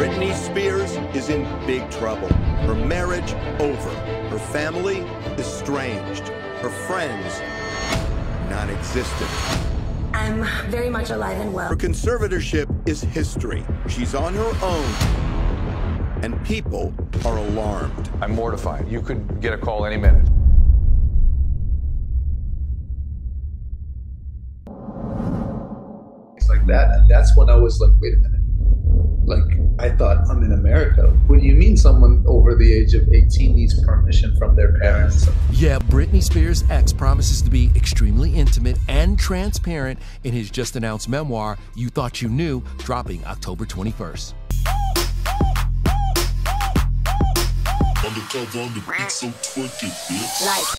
Britney Spears is in big trouble. Her marriage over. Her family estranged. Her friends non-existent. I'm very much alive and well. Her conservatorship is history. She's on her own. And people are alarmed. I'm mortified. You could get a call any minute. It's like that. And that's when I was like, wait a minute. Like, I thought, I'm in America. What do you mean someone over the age of 18 needs permission from their parents? Yeah, Britney Spears' ex promises to be extremely intimate and transparent in his just announced memoir, You Thought You Knew, dropping October 21st.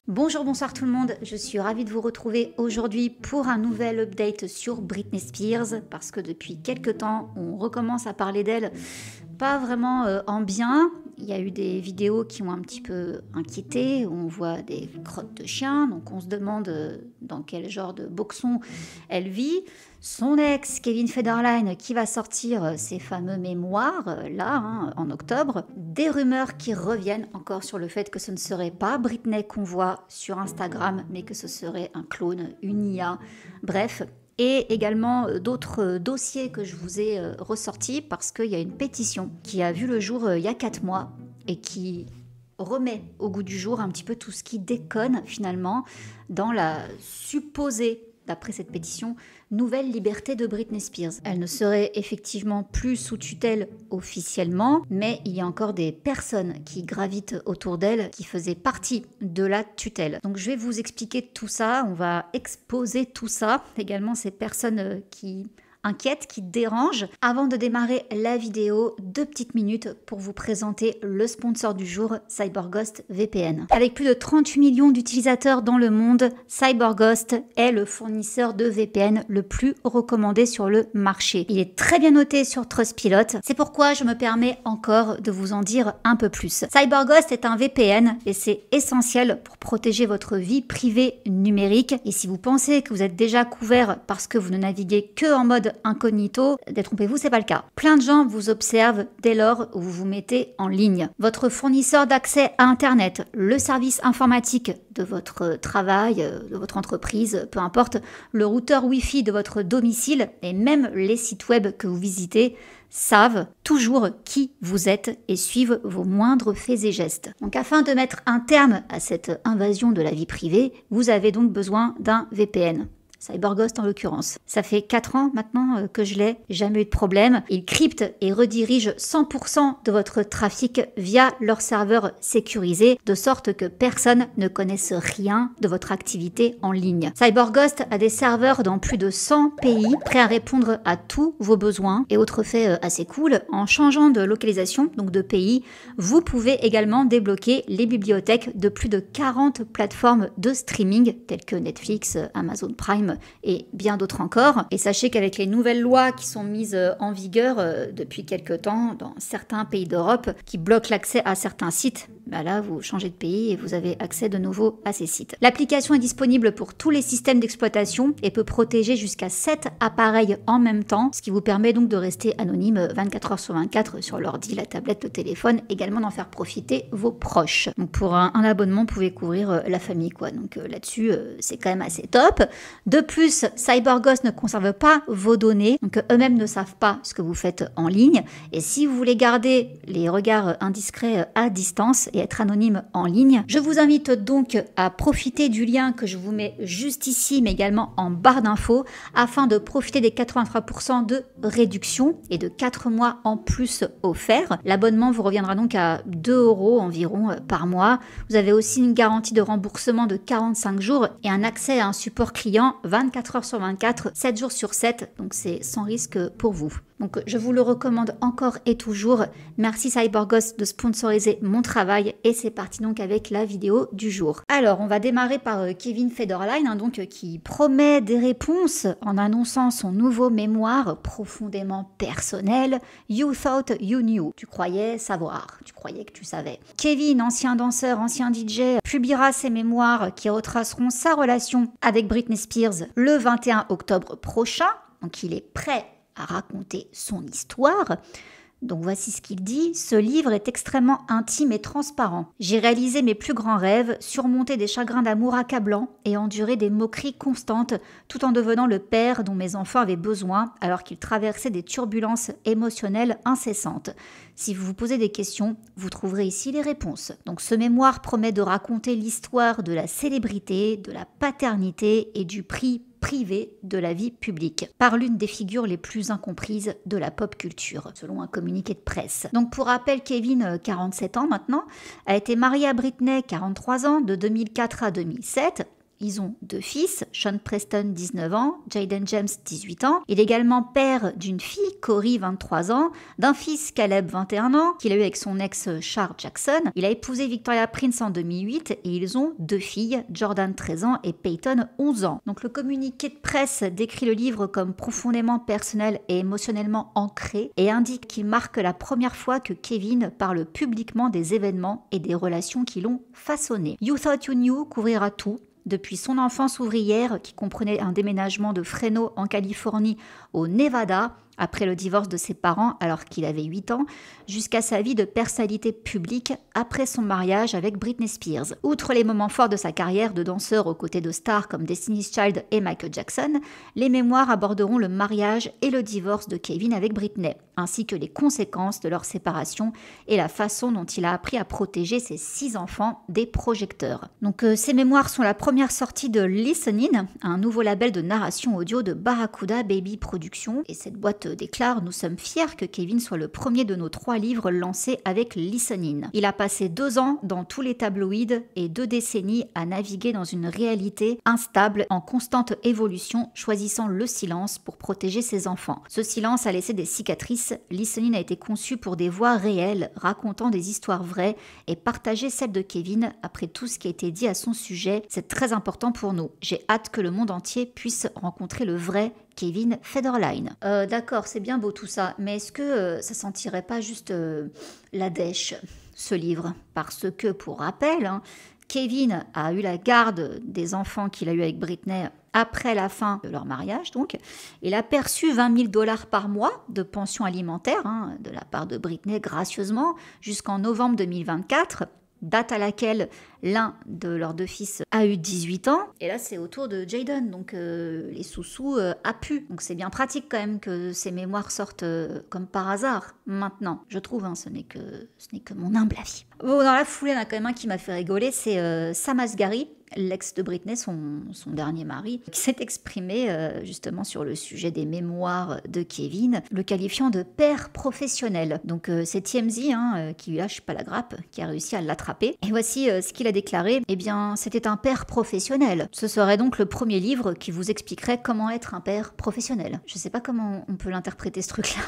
Bonjour, bonsoir tout le monde, je suis ravie de vous retrouver aujourd'hui pour un nouvel update sur Britney Spears, parce que depuis quelques temps, on recommence à parler d'elle, pas vraiment en bien. Il y a eu des vidéos qui ont un petit peu inquiété, où on voit des crottes de chiens, donc on se demande dans quel genre de boxon elle vit. Son ex, Kevin Federline, qui va sortir ses fameux mémoires, en octobre. Des rumeurs qui reviennent encore sur le fait que ce ne serait pas Britney qu'on voit sur Instagram, mais que ce serait un clone, une IA, bref. Et également d'autres dossiers que je vous ai ressortis parce qu'il y a une pétition qui a vu le jour il y a 4 mois et qui remet au goût du jour un petit peu tout ce qui déconne finalement dans la supposée, d'après cette pétition, nouvelle liberté de Britney Spears. Elle ne serait effectivement plus sous tutelle officiellement, mais il y a encore des personnes qui gravitent autour d'elle qui faisaient partie de la tutelle. Donc je vais vous expliquer tout ça, on va exposer tout ça, également ces personnes qui inquiète, qui dérange. Avant de démarrer la vidéo, 2 petites minutes pour vous présenter le sponsor du jour, CyberGhost VPN. Avec plus de 38 millions d'utilisateurs dans le monde, CyberGhost est le fournisseur de VPN le plus recommandé sur le marché. Il est très bien noté sur Trustpilot, c'est pourquoi je me permets encore de vous en dire un peu plus. CyberGhost est un VPN et c'est essentiel pour protéger votre vie privée numérique. Et si vous pensez que vous êtes déjà couvert parce que vous ne naviguez que en mode incognito, détrompez-vous, c'est pas le cas. Plein de gens vous observent dès lors où vous vous mettez en ligne. Votre fournisseur d'accès à Internet, le service informatique de votre travail, de votre entreprise, peu importe, le routeur Wi-Fi de votre domicile et même les sites web que vous visitez savent toujours qui vous êtes et suivent vos moindres faits et gestes. Donc afin de mettre un terme à cette invasion de la vie privée, vous avez donc besoin d'un VPN. CyberGhost en l'occurrence. Ça fait 4 ans maintenant que je l'ai, jamais eu de problème. Ils cryptent et redirigent 100% de votre trafic via leur serveur sécurisé, de sorte que personne ne connaisse rien de votre activité en ligne. CyberGhost a des serveurs dans plus de 100 pays, prêts à répondre à tous vos besoins. Et autre fait assez cool, en changeant de localisation, donc de pays, vous pouvez également débloquer les bibliothèques de plus de 40 plateformes de streaming, telles que Netflix, Amazon Prime, et bien d'autres encore. Et sachez qu'avec les nouvelles lois qui sont mises en vigueur depuis quelques temps dans certains pays d'Europe qui bloquent l'accès à certains sites, là vous changez de pays et vous avez accès de nouveau à ces sites. L'application est disponible pour tous les systèmes d'exploitation et peut protéger jusqu'à 7 appareils en même temps, ce qui vous permet donc de rester anonyme 24 heures sur 24 sur l'ordi, la tablette, le téléphone, également d'en faire profiter vos proches. Donc pour un abonnement, vous pouvez couvrir la famille quoi. Donc là-dessus, c'est quand même assez top. De plus, CyberGhost ne conserve pas vos données, donc eux-mêmes ne savent pas ce que vous faites en ligne. Et si vous voulez garder les regards indiscrets à distance et être anonyme en ligne, je vous invite donc à profiter du lien que je vous mets juste ici, mais également en barre d'infos, afin de profiter des 83% de réduction et de 4 mois en plus offerts. L'abonnement vous reviendra donc à 2 € environ par mois. Vous avez aussi une garantie de remboursement de 45 jours et un accès à un support client 24 heures sur 24, 7 jours sur 7, donc c'est sans risque pour vous. Donc je vous le recommande encore et toujours. Merci CyberGhost de sponsoriser mon travail et c'est parti donc avec la vidéo du jour. Alors on va démarrer par Kevin Federline qui promet des réponses en annonçant son nouveau mémoire profondément personnel, You Thought You Knew. Tu croyais savoir, tu croyais que tu savais. Kevin, ancien danseur, ancien DJ, publiera ses mémoires qui retraceront sa relation avec Britney Spears le 21 octobre prochain. Donc il est prêt à raconter son histoire. Donc voici ce qu'il dit. Ce livre est extrêmement intime et transparent. J'ai réalisé mes plus grands rêves, surmonté des chagrins d'amour accablants et enduré des moqueries constantes tout en devenant le père dont mes enfants avaient besoin alors qu'ils traversaient des turbulences émotionnelles incessantes. Si vous vous posez des questions, vous trouverez ici les réponses. Donc ce mémoire promet de raconter l'histoire de la célébrité, de la paternité et du prix privé de la vie publique, par l'une des figures les plus incomprises de la pop culture, selon un communiqué de presse. Donc pour rappel, Kevin, 47 ans maintenant, a été marié à Britney, 43 ans, de 2004 à 2007. Ils ont 2 fils, Sean Preston, 19 ans, Jaden James, 18 ans. Il est également père d'une fille, Corey, 23 ans, d'un fils, Caleb, 21 ans, qu'il a eu avec son ex Shar Jackson. Il a épousé Victoria Prince en 2008 et ils ont 2 filles, Jordan, 13 ans, et Peyton, 11 ans. Donc le communiqué de presse décrit le livre comme profondément personnel et émotionnellement ancré et indique qu'il marque la première fois que Kevin parle publiquement des événements et des relations qui l'ont façonné. You Thought You Knew couvrira tout. Depuis son enfance ouvrière, qui comprenait un déménagement de Fresno en Californie au Nevada, après le divorce de ses parents alors qu'il avait 8 ans, jusqu'à sa vie de personnalité publique après son mariage avec Britney Spears. Outre les moments forts de sa carrière de danseur aux côtés de stars comme Destiny's Child et Michael Jackson, les mémoires aborderont le mariage et le divorce de Kevin avec Britney, ainsi que les conséquences de leur séparation et la façon dont il a appris à protéger ses 6 enfants des projecteurs. Donc ces mémoires sont la première sortie de Listening, un nouveau label de narration audio de Barracuda Baby Productions, et cette boîte déclare: nous sommes fiers que Kevin soit le premier de nos 3 livres lancés avec Listening. Il a passé 2 ans dans tous les tabloïds et 2 décennies à naviguer dans une réalité instable en constante évolution, choisissant le silence pour protéger ses enfants. Ce silence a laissé des cicatrices. Listening a été conçu pour des voix réelles, racontant des histoires vraies et partager celle de Kevin après tout ce qui a été dit à son sujet. C'est très important pour nous. J'ai hâte que le monde entier puisse rencontrer le vrai Kevin Federline. D'accord, c'est bien beau tout ça, mais est-ce que ça sentirait pas juste la dèche, ce livre? Parce que, pour rappel, Kevin a eu la garde des enfants qu'il a eu avec Britney après la fin de leur mariage, donc. Il a perçu 20 000 $ par mois de pension alimentaire de la part de Britney gracieusement jusqu'en novembre 2024. Date à laquelle l'un de leurs 2 fils a eu 18 ans. Et là, c'est au tour de Jaden. Donc, les sous-sous a pu. Donc, c'est bien pratique quand même que ces mémoires sortent comme par hasard maintenant. Je trouve, ce n'est que mon humble avis. Bon, dans la foulée, il y en a quand même un qui m'a fait rigoler. C'est Sam Asghari, l'ex de Britney, son dernier mari, qui s'est exprimé justement sur le sujet des mémoires de Kevin, le qualifiant de père professionnel. Donc c'est TMZ qui lui lâche pas la grappe, qui a réussi à l'attraper. Et voici ce qu'il a déclaré. Eh bien, c'était un père professionnel. Ce serait donc le premier livre qui vous expliquerait comment être un père professionnel. Je sais pas comment on peut l'interpréter ce truc-là.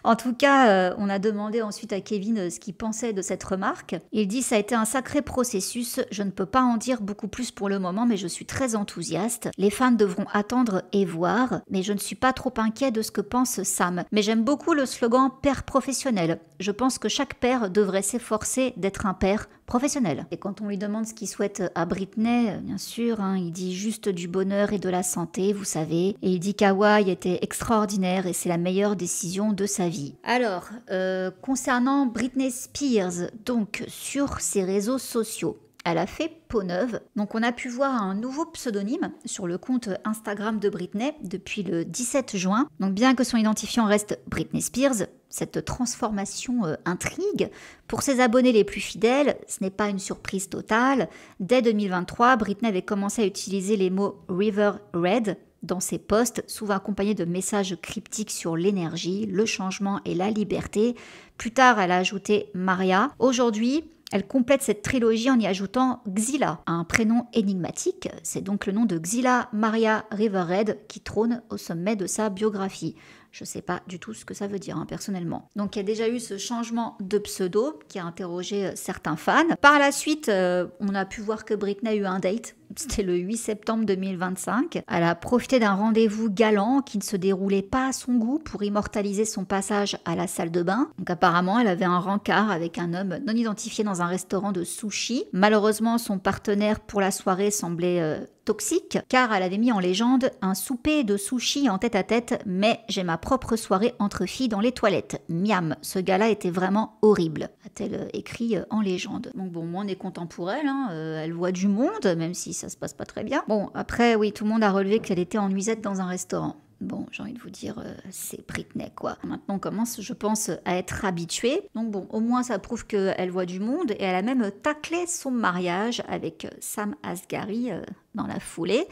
En tout cas, on a demandé ensuite à Kevin ce qu'il pensait de cette remarque. Il dit: ça a été un sacré processus, je ne peux pas en dire beaucoup plus pour le moment, mais je suis très enthousiaste. Les fans devront attendre et voir, mais je ne suis pas trop inquiet de ce que pense Sam. Mais j'aime beaucoup le slogan « père professionnel ». Je pense que chaque père devrait s'efforcer d'être un père professionnel. Et quand on lui demande ce qu'il souhaite à Britney, bien sûr, il dit juste du bonheur et de la santé, vous savez. Et il dit qu'Hawaï était extraordinaire et c'est la meilleure décision de sa vie. Alors, concernant Britney Spears, donc sur ses réseaux sociaux, elle a fait peau neuve. Donc on a pu voir un nouveau pseudonyme sur le compte Instagram de Britney depuis le 17 juin. Donc bien que son identifiant reste Britney Spears, cette transformation intrigue. Pour ses abonnés les plus fidèles, ce n'est pas une surprise totale. Dès 2023, Britney avait commencé à utiliser les mots River Red dans ses posts, souvent accompagnés de messages cryptiques sur l'énergie, le changement et la liberté. Plus tard, elle a ajouté Maria. Aujourd'hui, elle complète cette trilogie en y ajoutant Xila, un prénom énigmatique. C'est donc le nom de Xila Maria Riverhead qui trône au sommet de sa biographie. Je ne sais pas du tout ce que ça veut dire, personnellement. Donc il y a déjà eu ce changement de pseudo qui a interrogé certains fans. Par la suite, on a pu voir que Britney a eu un date. C'était le 8 septembre 2025. Elle a profité d'un rendez-vous galant qui ne se déroulait pas à son goût pour immortaliser son passage à la salle de bain. Donc apparemment, elle avait un rencard avec un homme non identifié dans un restaurant de sushi. Malheureusement, son partenaire pour la soirée semblait toxique car elle avait mis en légende un souper de sushi en tête-à-tête, mais j'ai ma propre soirée entre filles dans les toilettes. Miam, ce gars-là était vraiment horrible, a-t-elle écrit en légende. Donc bon, moi on est content pour elle, hein. Elle voit du monde, même si ça se passe pas très bien. Bon, après oui, tout le monde a relevé qu'elle était en nuisette dans un restaurant. Bon, j'ai envie de vous dire, c'est Britney, quoi. Maintenant, on commence, je pense, à être habitué. Donc bon, au moins, ça prouve qu'elle voit du monde et elle a même taclé son mariage avec Sam Asghari dans la foulée.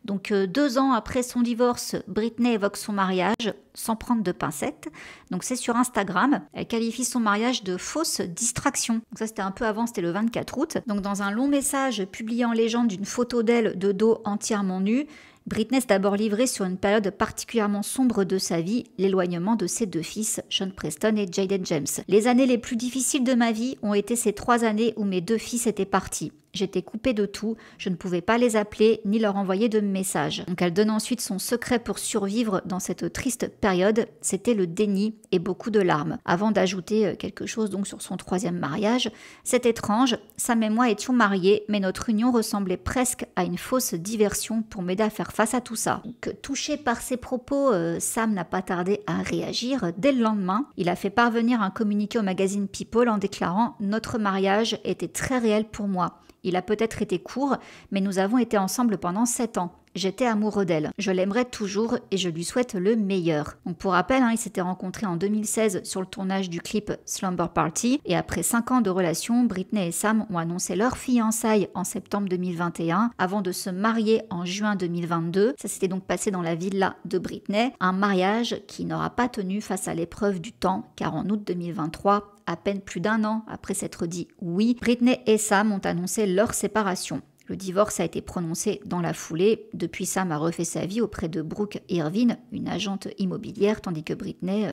Donc 2 ans après son divorce, Britney évoque son mariage sans prendre de pincettes. Donc c'est sur Instagram. Elle qualifie son mariage de fausse distraction. Donc ça, c'était un peu avant, c'était le 24 août. Donc dans un long message publié en légende d'une photo d'elle de dos entièrement nue, Britney s'est d'abord livrée sur une période particulièrement sombre de sa vie, l'éloignement de ses 2 fils, Sean Preston et Jaden James. Les années les plus difficiles de ma vie ont été ces 3 années où mes 2 fils étaient partis. J'étais coupée de tout, je ne pouvais pas les appeler ni leur envoyer de messages. Donc elle donne ensuite son secret pour survivre dans cette triste période, c'était le déni et beaucoup de larmes. Avant d'ajouter quelque chose donc sur son 3e mariage, c'est étrange, Sam et moi étions mariés, mais notre union ressemblait presque à une fausse diversion pour m'aider à faire face à tout ça. Donc, touché par ces propos, Sam n'a pas tardé à réagir. Dès le lendemain, il a fait parvenir un communiqué au magazine People en déclarant « Notre mariage était très réel pour moi ». Il a peut-être été court, mais nous avons été ensemble pendant 7 ans. J'étais amoureux d'elle. Je l'aimerai toujours et je lui souhaite le meilleur. Donc pour rappel, ils s'étaient rencontrés en 2016 sur le tournage du clip Slumber Party. Et après 5 ans de relation, Britney et Sam ont annoncé leur fiançailles en septembre 2021 avant de se marier en juin 2022. Ça s'était donc passé dans la villa de Britney. Un mariage qui n'aura pas tenu face à l'épreuve du temps, car en août 2023, à peine plus d'1 an après s'être dit oui, Britney et Sam ont annoncé leur séparation. Le divorce a été prononcé dans la foulée. Depuis, Sam a refait sa vie auprès de Brooke Irvine, une agente immobilière, tandis que Britney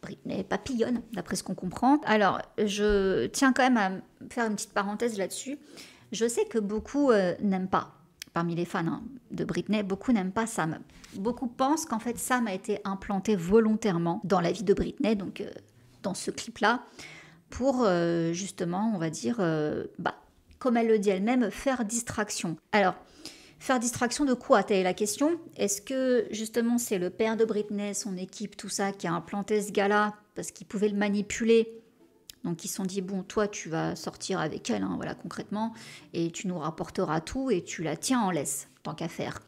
papillonne, d'après ce qu'on comprend. Alors, je tiens quand même à faire une petite parenthèse là-dessus. Je sais que beaucoup n'aiment pas, parmi les fans de Britney, beaucoup n'aiment pas Sam. Beaucoup pensent qu'en fait, Sam a été implanté volontairement dans la vie de Britney, donc dans ce clip-là, pour justement, on va dire, comme elle le dit elle-même, faire distraction. Alors, faire distraction de quoi? Telle est la question. Est-ce que justement c'est le père de Britney, son équipe, tout ça, qui a implanté ce gars-là parce qu'il pouvait le manipuler? Donc ils se sont dit, bon, toi tu vas sortir avec elle, voilà, concrètement, et tu nous rapporteras tout et tu la tiens en laisse, tant qu'à faire.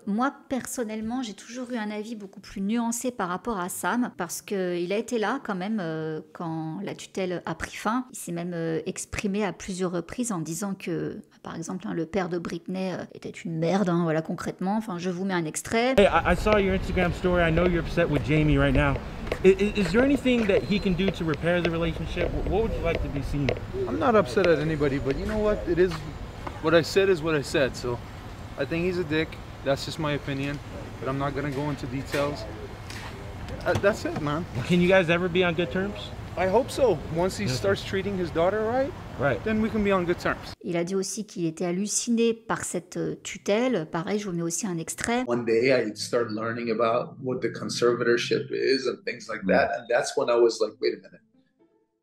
Moi, personnellement, j'ai toujours eu un avis beaucoup plus nuancé par rapport à Sam, parce qu'il a été là quand même quand la tutelle a pris fin. Il s'est même exprimé à plusieurs reprises en disant que, par exemple, le père de Britney était une merde, voilà, concrètement. Enfin, je vous mets un extrait. Hey, I saw your Instagram story. I know you're upset with Jamie right now. Is there anything that he can do to repair the relationship? What would you like to be seen? I'm not upset at anybody, but you know what? It is what I said is what I said. So I think he's a dick. That's just my opinion, but I'm not gonna go into details. That's it, man. Can you guys ever be on good terms? I hope so. Once he starts treating his daughter right, then we can be on good terms. Il a dit aussi qu'il était halluciné par cette tutelle. Pareil, je vous mets aussi un extrait. One day I started learning about what the conservatorship is and things like that, and that's when I was like, wait a minute.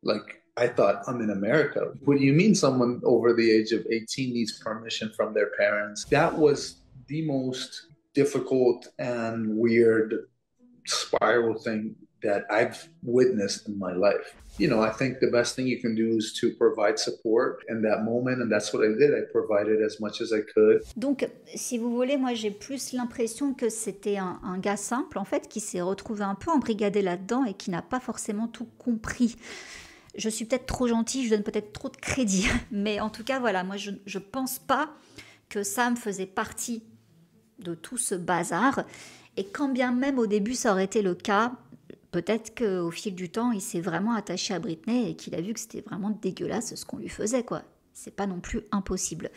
Like, I thought, I'm in America. What do you mean someone over the age of 18 needs permission from their parents? That was the most difficult and weird spiral thing that I've witnessed in my life. You know, I think the best thing you can do is to provide support in that moment, and that's what I did. I provided as much as I could. Donc, si vous voulez, moi j'ai plus l'impression que c'était un gars simple, en fait, qui s'est retrouvé un peu embrigadé là-dedans et qui n'a pas forcément tout compris. Je suis peut-être trop gentille, je donne peut-être trop de crédit, mais en tout cas, voilà, moi je pense pas que Sam faisait partie de tout ce bazar, et quand bien même au début ça aurait été le cas, peut-être qu'au fil du temps, il s'est vraiment attaché à Britney et qu'il a vu que c'était vraiment dégueulasse ce qu'on lui faisait, quoi. C'est pas non plus impossible.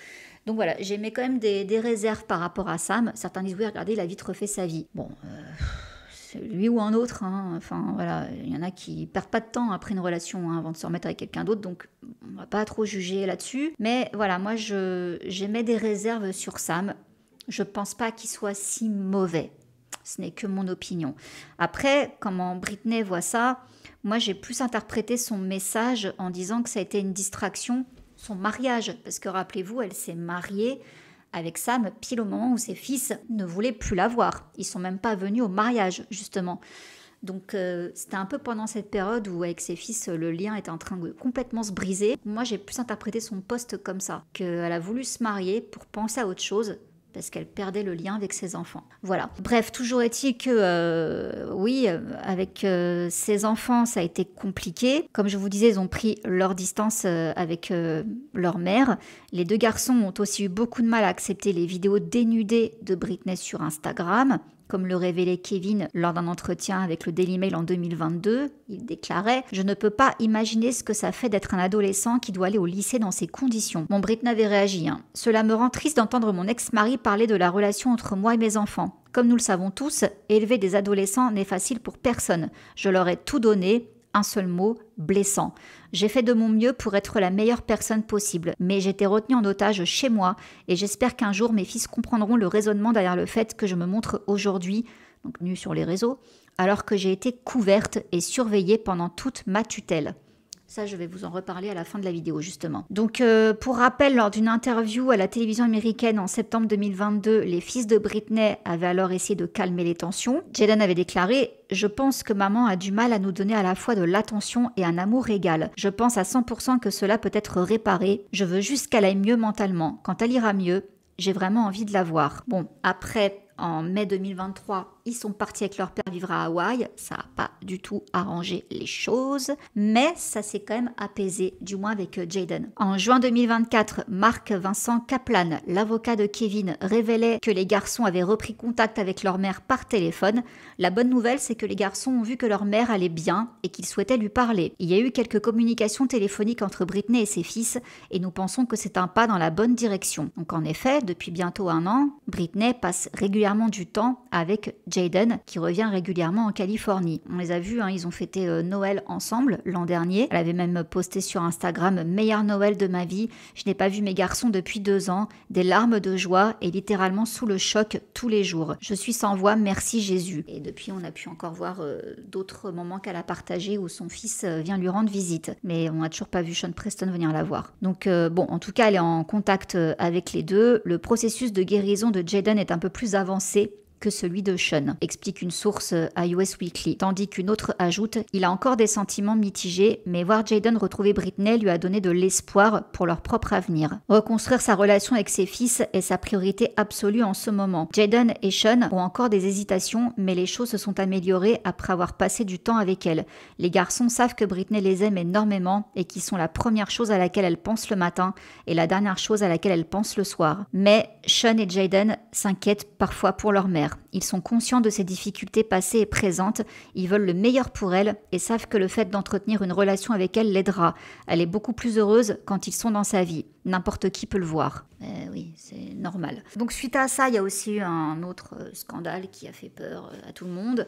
Donc voilà, j'ai mis quand même des réserves par rapport à Sam. Certains disent, oui, regardez, il a vite refait sa vie. Bon, c'est lui ou un autre, enfin voilà, il y en a qui perdent pas de temps après une relation avant de se remettre avec quelqu'un d'autre, donc on va pas trop juger là-dessus. Mais voilà, moi j'émets des réserves sur Sam. Je pense pas qu'il soit si mauvais. Ce n'est que mon opinion. Après, comment Britney voit ça, moi j'ai plus interprété son message en disant que ça a été une distraction, son mariage. Parce que rappelez-vous, elle s'est mariée avec Sam pile au moment où ses fils ne voulaient plus la voir. Ils sont même pas venus au mariage, justement. Donc c'était un peu pendant cette période où avec ses fils, le lien était en train de complètement se briser. Moi, j'ai plus interprété son post comme ça, qu'elle a voulu se marier pour penser à autre chose, parce qu'elle perdait le lien avec ses enfants. Voilà. Bref, toujours est-il que, oui, avec ses enfants, ça a été compliqué. Comme je vous disais, ils ont pris leur distance avec leur mère. Les 2 garçons ont aussi eu beaucoup de mal à accepter les vidéos dénudées de Britney sur Instagram. Comme le révélait Kevin lors d'un entretien avec le Daily Mail en 2022, il déclarait « Je ne peux pas imaginer ce que ça fait d'être un adolescent qui doit aller au lycée dans ces conditions. » Bon, Britney avait réagi. Cela me rend triste d'entendre mon ex-mari parler de la relation entre moi et mes enfants. Comme nous le savons tous, élever des adolescents n'est facile pour personne. Je leur ai tout donné. Un seul mot, blessant. J'ai fait de mon mieux pour être la meilleure personne possible, mais j'étais retenue en otage chez moi et j'espère qu'un jour mes fils comprendront le raisonnement derrière le fait que je me montre aujourd'hui, donc nue sur les réseaux, alors que j'ai été couverte et surveillée pendant toute ma tutelle. Ça, je vais vous en reparler à la fin de la vidéo, justement. Donc, pour rappel, lors d'une interview à la télévision américaine en septembre 2022, les fils de Britney avaient alors essayé de calmer les tensions. Jayden avait déclaré « Je pense que maman a du mal à nous donner à la fois de l'attention et un amour égal. Je pense à 100% que cela peut être réparé. Je veux juste qu'elle aille mieux mentalement. Quand elle ira mieux, j'ai vraiment envie de la voir. » Bon, après... En mai 2023, ils sont partis avec leur père vivre à Hawaï. Ça n'a pas du tout arrangé les choses, mais ça s'est quand même apaisé, du moins avec Jayden. En juin 2024, Mark Vincent Kaplan, l'avocat de Kevin, révélait que les garçons avaient repris contact avec leur mère par téléphone. La bonne nouvelle, c'est que les garçons ont vu que leur mère allait bien et qu'ils souhaitaient lui parler. Il y a eu quelques communications téléphoniques entre Britney et ses fils et nous pensons que c'est un pas dans la bonne direction. Donc en effet, depuis bientôt 1 an, Britney passe régulièrement du temps avec Jayden qui revient régulièrement en Californie. On les a vus, ils ont fêté Noël ensemble l'an dernier. Elle avait même posté sur Instagram « Meilleur Noël de ma vie, je n'ai pas vu mes garçons depuis 2 ans, des larmes de joie et littéralement sous le choc tous les jours. Je suis sans voix, merci Jésus. » Et depuis, on a pu encore voir d'autres moments qu'elle a partagés où son fils vient lui rendre visite. Mais on n'a toujours pas vu Sean Preston venir la voir. Donc bon, en tout cas, elle est en contact avec les deux. Le processus de guérison de Jayden est un peu plus avancé que celui de Sean, explique une source à US Weekly. Tandis qu'une autre ajoute « Il a encore des sentiments mitigés, mais voir Jayden retrouver Britney lui a donné de l'espoir pour leur propre avenir. Reconstruire sa relation avec ses fils est sa priorité absolue en ce moment. Jayden et Sean ont encore des hésitations, mais les choses se sont améliorées après avoir passé du temps avec elle. Les garçons savent que Britney les aime énormément et qu'ils sont la première chose à laquelle elle pense le matin et la dernière chose à laquelle elle pense le soir. Mais Sean et Jayden s'inquiètent parfois pour leur mère. Ils sont conscients de ses difficultés passées et présentes, ils veulent le meilleur pour elle et savent que le fait d'entretenir une relation avec elle l'aidera. Elle est beaucoup plus heureuse quand ils sont dans sa vie. N'importe qui peut le voir. Oui, c'est normal. Donc suite à ça, il y a aussi eu un autre scandale qui a fait peur à tout le monde.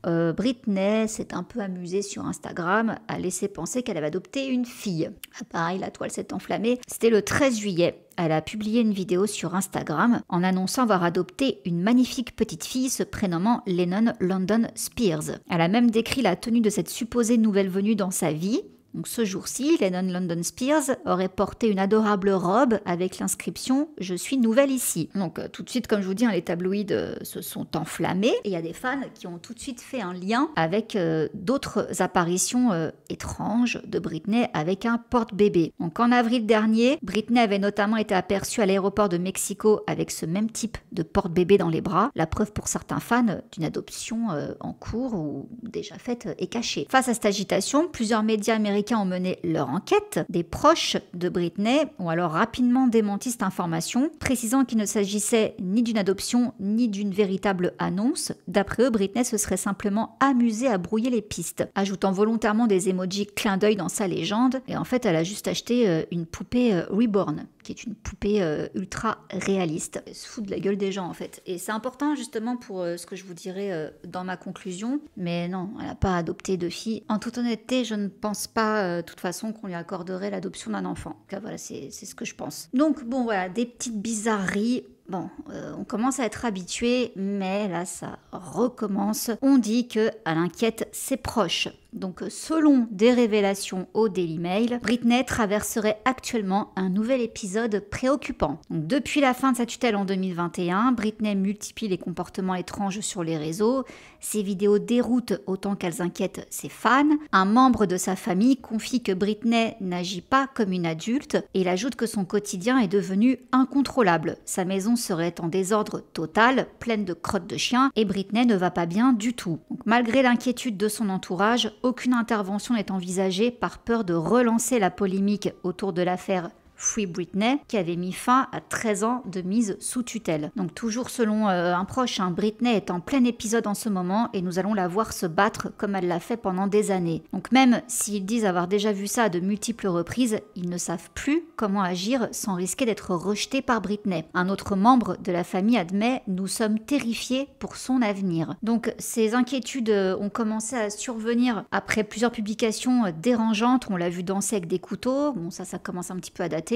Britney s'est un peu amusée sur Instagram à laisser penser qu'elle avait adopté une fille. Pareil, la toile s'est enflammée. C'était le 13 juillet. Elle a publié une vidéo sur Instagram en annonçant avoir adopté une magnifique petite fille se prénommant Lennon London Spears. Elle a même décrit la tenue de cette supposée nouvelle venue dans sa vie. Donc ce jour-ci, Lennon London Spears aurait porté une adorable robe avec l'inscription « Je suis nouvelle ici ». Donc tout de suite, comme je vous dis, les tabloïds se sont enflammés et il y a des fans qui ont tout de suite fait un lien avec d'autres apparitions étranges de Britney avec un porte-bébé. Donc en avril dernier, Britney avait notamment été aperçue à l'aéroport de Mexico avec ce même type de porte-bébé dans les bras, la preuve pour certains fans d'une adoption en cours ou déjà faite et cachée. Face à cette agitation, plusieurs médias américains ont mené leur enquête. Des proches de Britney ont alors rapidement démenti cette information, précisant qu'il ne s'agissait ni d'une adoption ni d'une véritable annonce. D'après eux, Britney se serait simplement amusée à brouiller les pistes, ajoutant volontairement des emojis clin d'œil dans sa légende. Et en fait, elle a juste acheté une poupée Reborn, qui est une poupée ultra réaliste. Elle se fout de la gueule des gens en fait. Et c'est important justement pour ce que je vous dirai dans ma conclusion. Mais non, elle n'a pas adopté de fille. En toute honnêteté, je ne pense pas de toute façon qu'on lui accorderait l'adoption d'un enfant. Donc, voilà, c'est ce que je pense. Donc bon voilà, des petites bizarreries. Bon, on commence à être habitué, mais là ça recommence. On dit qu'elle inquiète ses proches. Donc selon des révélations au Daily Mail, Britney traverserait actuellement un nouvel épisode préoccupant. Donc, depuis la fin de sa tutelle en 2021, Britney multiplie les comportements étranges sur les réseaux. Ses vidéos déroutent autant qu'elles inquiètent ses fans. Un membre de sa famille confie que Britney n'agit pas comme une adulte et il ajoute que son quotidien est devenu incontrôlable. Sa maison serait en désordre total, pleine de crottes de chiens et Britney ne va pas bien du tout. Donc, malgré l'inquiétude de son entourage, aucune intervention n'est envisagée par peur de relancer la polémique autour de l'affaire Free Britney, qui avait mis fin à 13 ans de mise sous tutelle. Donc toujours selon un proche, Britney est en plein épisode en ce moment et nous allons la voir se battre comme elle l'a fait pendant des années. Donc même s'ils disent avoir déjà vu ça à de multiples reprises, ils ne savent plus comment agir sans risquer d'être rejetés par Britney. Un autre membre de la famille admet « Nous sommes terrifiés pour son avenir ». Donc ces inquiétudes ont commencé à survenir après plusieurs publications dérangeantes. On l'a vu danser avec des couteaux, bon ça commence un petit peu à dater.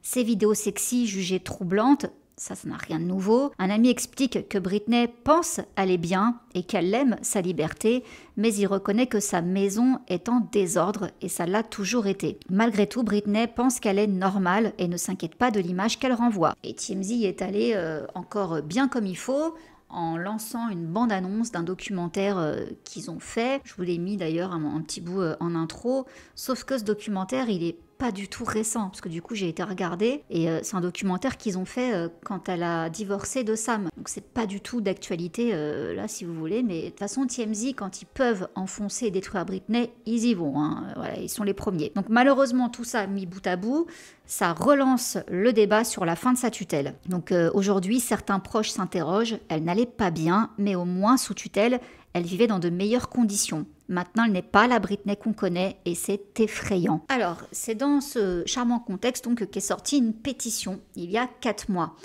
Ces vidéos sexy jugées troublantes, ça n'a rien de nouveau. Un ami explique que Britney pense aller bien et qu'elle aime sa liberté, mais il reconnaît que sa maison est en désordre et ça l'a toujours été. Malgré tout, Britney pense qu'elle est normale et ne s'inquiète pas de l'image qu'elle renvoie. Et TMZ y est allé encore bien comme il faut, en lançant une bande-annonce d'un documentaire qu'ils ont fait. Je vous l'ai mis d'ailleurs un petit bout en intro, sauf que ce documentaire, il est pas du tout récent, parce que du coup j'ai été regarder et c'est un documentaire qu'ils ont fait quand elle a divorcé de Sam. Donc c'est pas du tout d'actualité là si vous voulez, mais de toute façon TMZ, quand ils peuvent enfoncer et détruire Britney, ils y vont, Voilà, ils sont les premiers. Donc malheureusement tout ça mis bout à bout, ça relance le débat sur la fin de sa tutelle. Donc aujourd'hui certains proches s'interrogent, elle n'allait pas bien, mais au moins sous tutelle, elle vivait dans de meilleures conditions. Maintenant, elle n'est pas la Britney qu'on connaît et c'est effrayant. Alors, c'est dans ce charmant contexte donc qu'est sortie une pétition il y a 4 mois.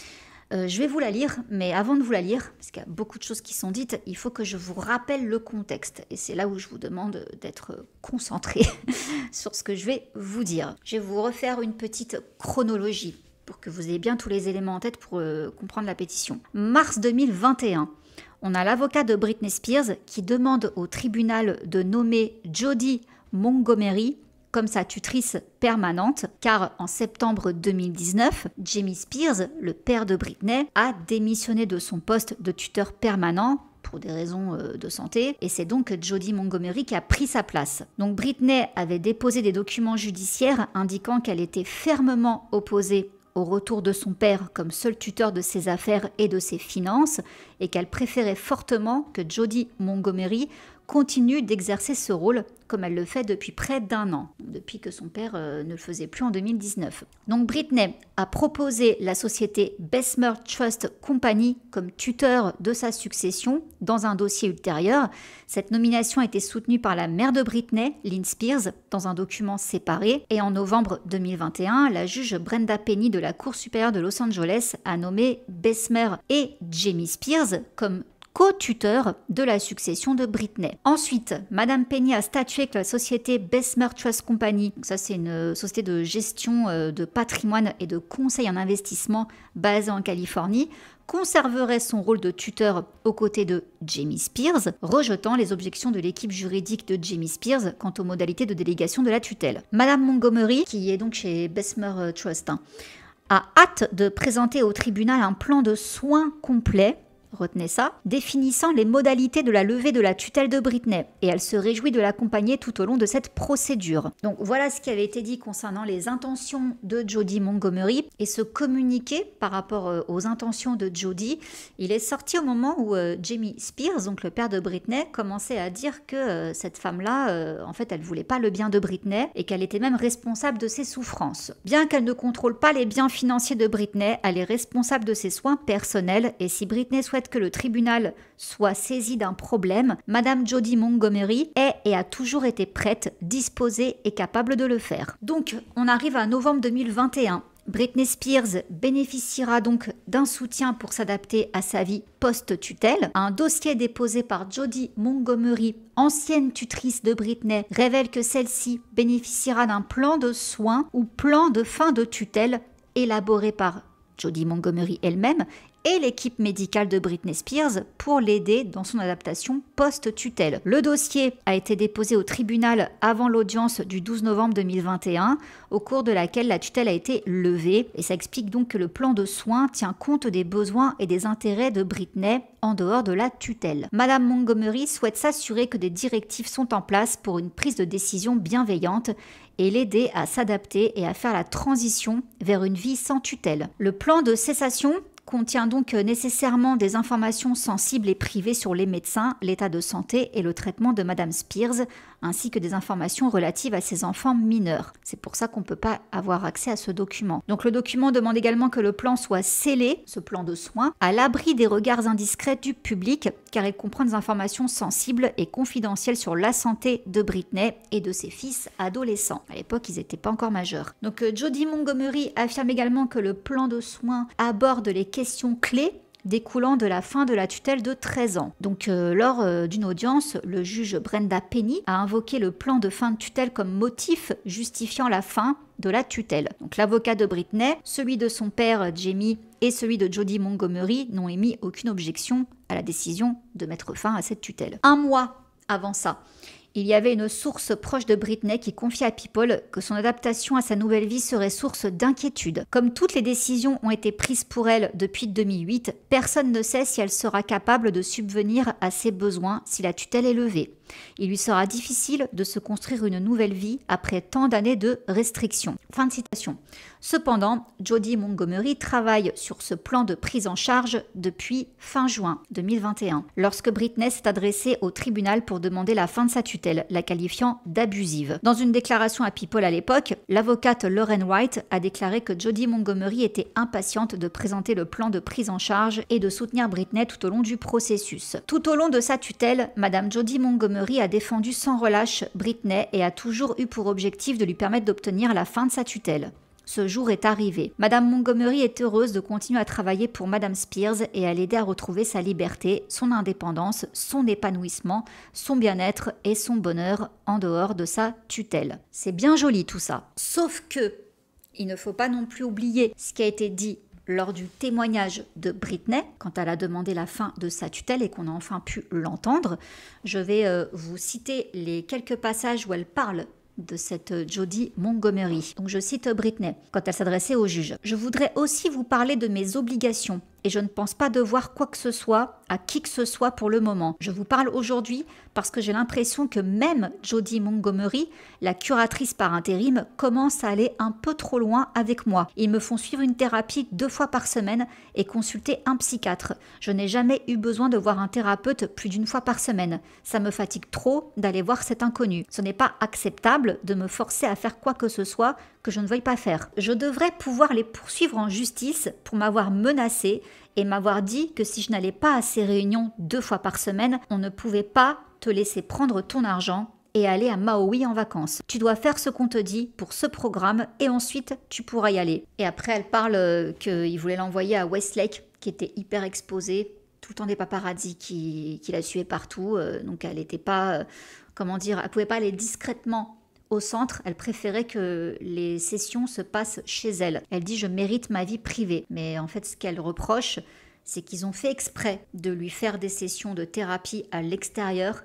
Je vais vous la lire, mais avant de vous la lire, parce qu'il y a beaucoup de choses qui sont dites, il faut que je vous rappelle le contexte. Et c'est là où je vous demande d'être concentré sur ce que je vais vous dire. Je vais vous refaire une petite chronologie pour que vous ayez bien tous les éléments en tête pour comprendre la pétition. Mars 2021. On a l'avocat de Britney Spears qui demande au tribunal de nommer Jody Montgomery comme sa tutrice permanente, car en septembre 2019, Jamie Spears, le père de Britney, a démissionné de son poste de tuteur permanent pour des raisons de santé, et c'est donc Jody Montgomery qui a pris sa place. Donc Britney avait déposé des documents judiciaires indiquant qu'elle était fermement opposée au retour de son père comme seul tuteur de ses affaires et de ses finances, et qu'elle préférait fortement que Jody Montgomery continue d'exercer ce rôle comme elle le fait depuis près d'1 an, depuis que son père ne le faisait plus en 2019. Donc Britney a proposé la société Bessemer Trust Company comme tuteur de sa succession dans un dossier ultérieur. Cette nomination a été soutenue par la mère de Britney, Lynn Spears, dans un document séparé. Et en novembre 2021, la juge Brenda Penny de la Cour supérieure de Los Angeles a nommé Bessemer et Jamie Spears comme co-tuteur de la succession de Britney. Ensuite, Madame Penny a statué que la société Bessemer Trust Company, ça c'est une société de gestion de patrimoine et de conseil en investissement basée en Californie, conserverait son rôle de tuteur aux côtés de Jamie Spears, rejetant les objections de l'équipe juridique de Jamie Spears quant aux modalités de délégation de la tutelle. Madame Montgomery, qui est donc chez Bessemer Trust, a hâte de présenter au tribunal un plan de soins complet, retenez ça, définissant les modalités de la levée de la tutelle de Britney, et elle se réjouit de l'accompagner tout au long de cette procédure. Donc voilà ce qui avait été dit concernant les intentions de Jody Montgomery, et ce communiqué par rapport aux intentions de Jody, il est sorti au moment où Jamie Spears, donc le père de Britney, commençait à dire que cette femme-là, en fait, elle voulait pas le bien de Britney, et qu'elle était même responsable de ses souffrances. Bien qu'elle ne contrôle pas les biens financiers de Britney, elle est responsable de ses soins personnels, et si Britney souhaite que le tribunal soit saisi d'un problème, Madame Jody Montgomery est et a toujours été prête, disposée et capable de le faire. Donc, on arrive à novembre 2021. Britney Spears bénéficiera donc d'un soutien pour s'adapter à sa vie post-tutelle. Un dossier déposé par Jody Montgomery, ancienne tutrice de Britney, révèle que celle-ci bénéficiera d'un plan de soins ou plan de fin de tutelle élaboré par Jody Montgomery elle-même et l'équipe médicale de Britney Spears pour l'aider dans son adaptation post-tutelle. Le dossier a été déposé au tribunal avant l'audience du 12 novembre 2021, au cours de laquelle la tutelle a été levée. Et ça explique donc que le plan de soins tient compte des besoins et des intérêts de Britney en dehors de la tutelle. Madame Montgomery souhaite s'assurer que des directives sont en place pour une prise de décision bienveillante et l'aider à s'adapter et à faire la transition vers une vie sans tutelle. Le plan de cessation contient donc nécessairement des informations sensibles et privées sur les médecins, l'état de santé et le traitement de Madame Spears, ainsi que des informations relatives à ses enfants mineurs. C'est pour ça qu'on ne peut pas avoir accès à ce document. Donc le document demande également que le plan soit scellé, ce plan de soins, à l'abri des regards indiscrets du public, car il comprend des informations sensibles et confidentielles sur la santé de Britney et de ses fils adolescents. À l'époque, ils n'étaient pas encore majeurs. Donc Jody Montgomery affirme également que le plan de soins aborde les questions clés découlant de la fin de la tutelle de 13 ans. Donc lors d'une audience, le juge Brenda Penny a invoqué le plan de fin de tutelle comme motif justifiant la fin de la tutelle. Donc l'avocat de Britney, celui de son père Jamie et celui de Jody Montgomery n'ont émis aucune objection à la décision de mettre fin à cette tutelle. Un mois avant ça, il y avait une source proche de Britney qui confiait à People que son adaptation à sa nouvelle vie serait source d'inquiétude. Comme toutes les décisions ont été prises pour elle depuis 2008, personne ne sait si elle sera capable de subvenir à ses besoins si la tutelle est levée. Il lui sera difficile de se construire une nouvelle vie après tant d'années de restrictions. Fin de citation. Cependant, Jody Montgomery travaille sur ce plan de prise en charge depuis fin juin 2021, lorsque Britney s'est adressée au tribunal pour demander la fin de sa tutelle, la qualifiant d'abusive. Dans une déclaration à People à l'époque, l'avocate Lauren White a déclaré que Jody Montgomery était impatiente de présenter le plan de prise en charge et de soutenir Britney tout au long du processus. Tout au long de sa tutelle, Madame Jody Montgomery a défendu sans relâche Britney et a toujours eu pour objectif de lui permettre d'obtenir la fin de sa tutelle. Ce jour est arrivé. Madame Montgomery est heureuse de continuer à travailler pour Madame Spears et à l'aider à retrouver sa liberté, son indépendance, son épanouissement, son bien-être et son bonheur en dehors de sa tutelle. C'est bien joli tout ça. Sauf que, il ne faut pas non plus oublier ce qui a été dit lors du témoignage de Britney, quand elle a demandé la fin de sa tutelle et qu'on a enfin pu l'entendre. Je vais vous citer les quelques passages où elle parle de cette Jody Montgomery. Donc je cite Britney quand elle s'adressait au juge. « Je voudrais aussi vous parler de mes obligations et je ne pense pas devoir quoi que ce soit à qui que ce soit pour le moment. Je vous parle aujourd'hui parce que j'ai l'impression que même Jody Montgomery, la curatrice par intérim, commence à aller un peu trop loin avec moi. Ils me font suivre une thérapie 2 fois par semaine et consulter un psychiatre. Je n'ai jamais eu besoin de voir un thérapeute plus d'1 fois par semaine. Ça me fatigue trop d'aller voir cet inconnu. Ce n'est pas acceptable de me forcer à faire quoi que ce soit que je ne veuille pas faire. Je devrais pouvoir les poursuivre en justice pour m'avoir menacée et m'avoir dit que si je n'allais pas à ces réunions 2 fois par semaine, on ne pouvait pas te laisser prendre ton argent et aller à Maui en vacances. Tu dois faire ce qu'on te dit pour ce programme et ensuite tu pourras y aller. Et après elle parle qu'il voulait l'envoyer à Westlake qui était hyper exposé, tout le temps des paparazzis qui la suivaient partout, donc elle n'était pas, elle pouvait pas aller discrètement au centre, elle préférait que les sessions se passent chez elle. Elle dit « je mérite ma vie privée ». Mais en fait, ce qu'elle reproche, c'est qu'ils ont fait exprès de lui faire des sessions de thérapie à l'extérieur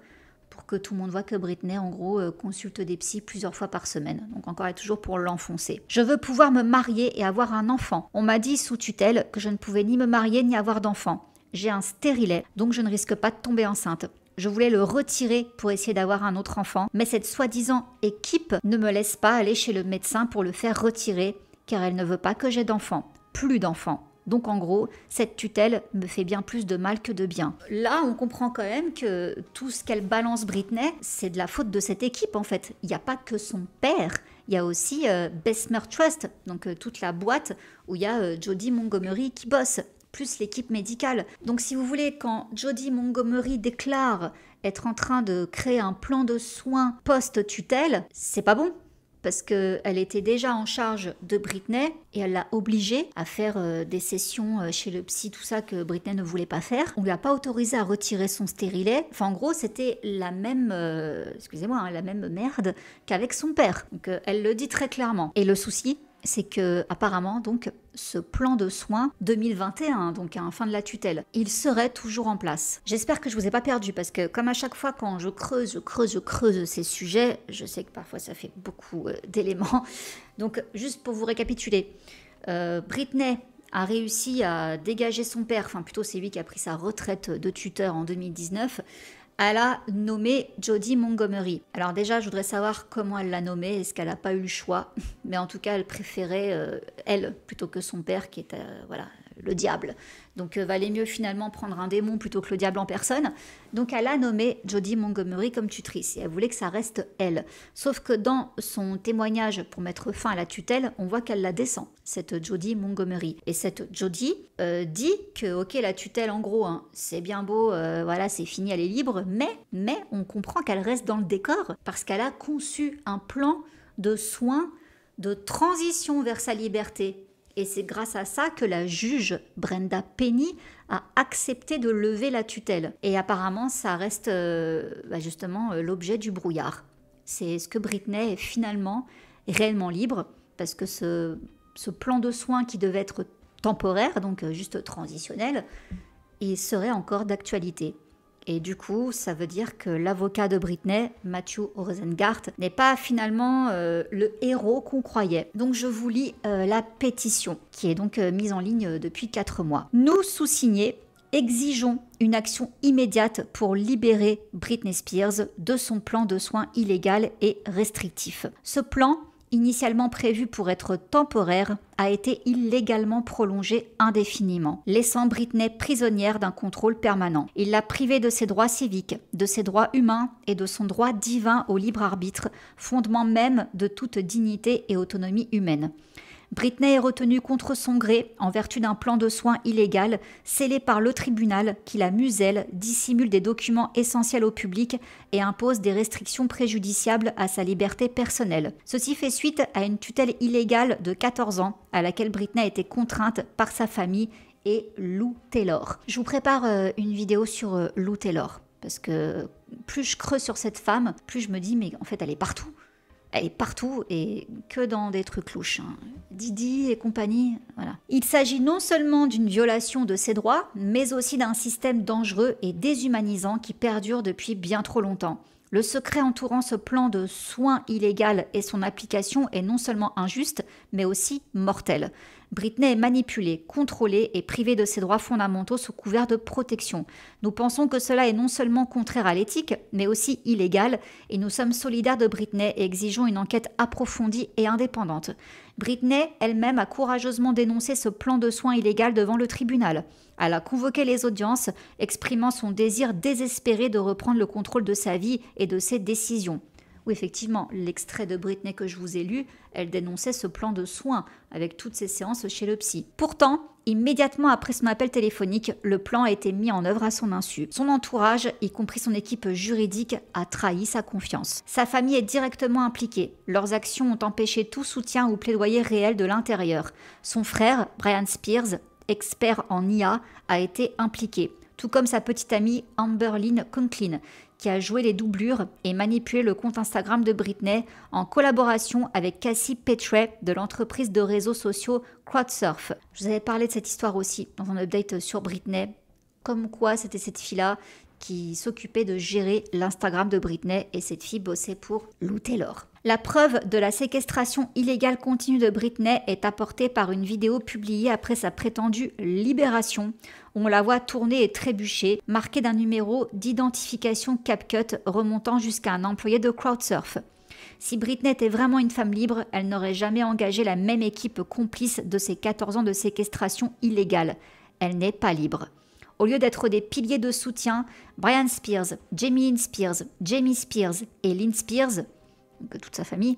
pour que tout le monde voit que Britney, en gros, consulte des psys plusieurs fois par semaine. Donc encore et toujours pour l'enfoncer. « Je veux pouvoir me marier et avoir un enfant. On m'a dit sous tutelle que je ne pouvais ni me marier ni avoir d'enfant. J'ai un stérilet, donc je ne risque pas de tomber enceinte. Je voulais le retirer pour essayer d'avoir un autre enfant, mais cette soi-disant équipe ne me laisse pas aller chez le médecin pour le faire retirer, car elle ne veut pas que j'ai d'enfants. Plus d'enfants. Donc en gros, cette tutelle me fait bien plus de mal que de bien. » Là, on comprend quand même que tout ce qu'elle balance Britney, c'est de la faute de cette équipe en fait. Il n'y a pas que son père, il y a aussi Bessemer Trust, donc toute la boîte où il y a Jody Montgomery qui bosse, plus l'équipe médicale. Donc si vous voulez, quand Jody Montgomery déclare être en train de créer un plan de soins post-tutelle, c'est pas bon. Parce qu'elle était déjà en charge de Britney et elle l'a obligée à faire des sessions chez le psy, tout ça que Britney ne voulait pas faire. On ne lui a pas autorisé à retirer son stérilet. Enfin, en gros, c'était la même, la même merde qu'avec son père. Donc, elle le dit très clairement. Et le souci, c'est que apparemment donc ce plan de soins 2021, donc à la fin de la tutelle, il serait toujours en place. J'espère que je vous ai pas perdu parce que comme à chaque fois quand je creuse ces sujets, je sais que parfois ça fait beaucoup d'éléments. Donc juste pour vous récapituler, Britney a réussi à dégager son père, enfin plutôt c'est lui qui a pris sa retraite de tuteur en 2019. Elle a nommé Jodie Montgomery. Alors déjà, je voudrais savoir comment elle l'a nommée. Est-ce qu'elle n'a pas eu le choix? Mais en tout cas, elle préférait elle plutôt que son père qui était voilà, le diable. Donc valait mieux finalement prendre un démon plutôt que le diable en personne. Donc elle a nommé Jodie Montgomery comme tutrice et elle voulait que ça reste elle. Sauf que dans son témoignage pour mettre fin à la tutelle, on voit qu'elle la descend, cette Jodie Montgomery. Et cette Jodie dit que ok, la tutelle en gros, hein, c'est bien beau, voilà, c'est fini, elle est libre, mais on comprend qu'elle reste dans le décor parce qu'elle a conçu un plan de soins, de transition vers sa liberté. Et c'est grâce à ça que la juge Brenda Penny a accepté de lever la tutelle. Et apparemment, ça reste justement l'objet du brouillard. C'est est-ce que Britney est finalement réellement libre? Parce que ce plan de soins qui devait être temporaire, donc juste transitionnel, il serait encore d'actualité. Et du coup, ça veut dire que l'avocat de Britney, Matthew Rosengart, n'est pas finalement le héros qu'on croyait. Donc je vous lis la pétition, qui est donc mise en ligne depuis 4 mois. Nous, sous-signés, exigeons une action immédiate pour libérer Britney Spears de son plan de soins illégal et restrictif. Ce plan, initialement prévu pour être temporaire, a été illégalement prolongé indéfiniment, laissant Britney prisonnière d'un contrôle permanent. Il l'a privée de ses droits civiques, de ses droits humains et de son droit divin au libre arbitre, fondement même de toute dignité et autonomie humaine. Britney est retenue contre son gré en vertu d'un plan de soins illégal scellé par le tribunal qui la muselle, dissimule des documents essentiels au public et impose des restrictions préjudiciables à sa liberté personnelle. Ceci fait suite à une tutelle illégale de 14 ans à laquelle Britney a été contrainte par sa famille et Lou Taylor. Je vous prépare une vidéo sur Lou Taylor parce que plus je creuse sur cette femme, plus je me dis mais en fait elle est partout. Elle est partout et que dans des trucs louches. Hein. Didi et compagnie, voilà. Il s'agit non seulement d'une violation de ses droits, mais aussi d'un système dangereux et déshumanisant qui perdure depuis bien trop longtemps. Le secret entourant ce plan de soins illégal et son application est non seulement injuste, mais aussi mortel. Britney est manipulée, contrôlée et privée de ses droits fondamentaux sous couvert de protection. Nous pensons que cela est non seulement contraire à l'éthique, mais aussi illégal, et nous sommes solidaires de Britney et exigeons une enquête approfondie et indépendante. Britney elle-même a courageusement dénoncé ce plan de soins illégal devant le tribunal. Elle a convoqué les audiences, exprimant son désir désespéré de reprendre le contrôle de sa vie et de ses décisions. Oui, effectivement, l'extrait de Britney que je vous ai lu, elle dénonçait ce plan de soins avec toutes ses séances chez le psy. Pourtant, immédiatement après son appel téléphonique, le plan a été mis en œuvre à son insu. Son entourage, y compris son équipe juridique, a trahi sa confiance. Sa famille est directement impliquée. Leurs actions ont empêché tout soutien ou plaidoyer réel de l'intérieur. Son frère, Brian Spears, expert en IA, a été impliqué, tout comme sa petite amie Amber Lynn Conklin, qui a joué les doublures et manipulé le compte Instagram de Britney en collaboration avec Cassie Petray de l'entreprise de réseaux sociaux Crowdsurf. Je vous avais parlé de cette histoire aussi dans un update sur Britney, comme quoi c'était cette fille-là qui s'occupait de gérer l'Instagram de Britney et cette fille bossait pour Lou Taylor. La preuve de la séquestration illégale continue de Britney est apportée par une vidéo publiée après sa prétendue libération. On la voit tourner et trébucher, marquée d'un numéro d'identification CapCut remontant jusqu'à un employé de Crowdsurf. Si Britney était vraiment une femme libre, elle n'aurait jamais engagé la même équipe complice de ses 14 ans de séquestration illégale. Elle n'est pas libre. Au lieu d'être des piliers de soutien, Brian Spears, Jamie Lynn Spears, Jamie Spears et Lynn Spears, donc toute sa famille,